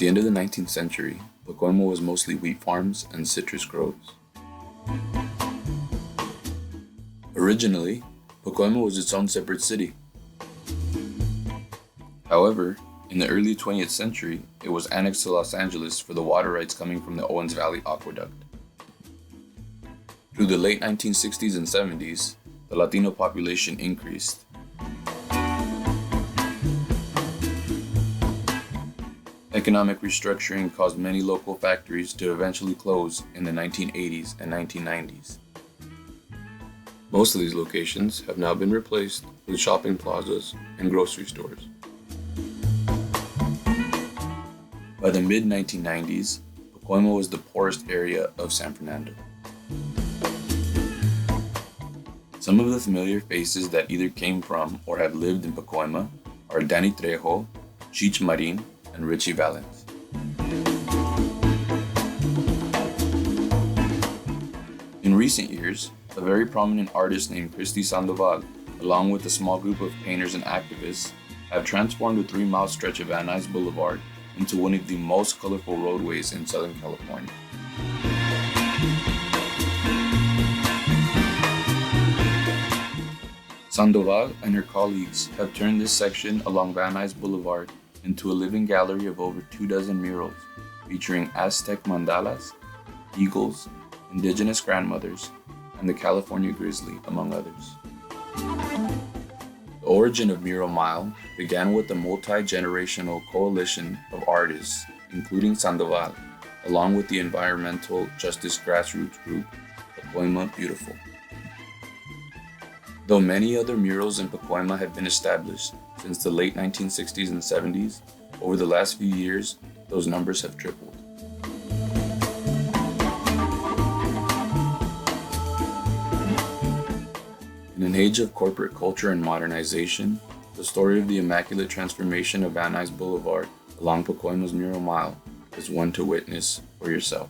the end of the 19th century, Pacoima was mostly wheat farms and citrus groves. Originally, Pacoima was its own separate city. However, in the early 20th century, it was annexed to Los Angeles for the water rights coming from the Owens Valley Aqueduct. Through the late 1960s and 70s, the Latino population increased. Economic restructuring caused many local factories to eventually close in the 1980s and 1990s. Most of these locations have now been replaced with shopping plazas and grocery stores. By the mid-1990s, Pacoima was the poorest area of San Fernando. Some of the familiar faces that either came from or have lived in Pacoima are Danny Trejo, Cheech Marin, and Richie Valens. In recent years, a very prominent artist named Christy Sandoval, along with a small group of painters and activists, have transformed the 3-mile stretch of Van Nuys Boulevard into one of the most colorful roadways in Southern California. Sandoval and her colleagues have turned this section along Van Nuys Boulevard into a living gallery of over 24 murals featuring Aztec mandalas, eagles, indigenous grandmothers, and the California grizzly, among others. The origin of Mural Mile began with a multi-generational coalition of artists, including Sandoval, along with the environmental justice grassroots group Pacoima Beautiful. Though many other murals in Pacoima have been established since the late 1960s and 70s, over the last few years, those numbers have tripled. In an age of corporate culture and modernization, the story of the immaculate transformation of Van Nuys Boulevard along Pacoima's Mural Mile is one to witness for yourself.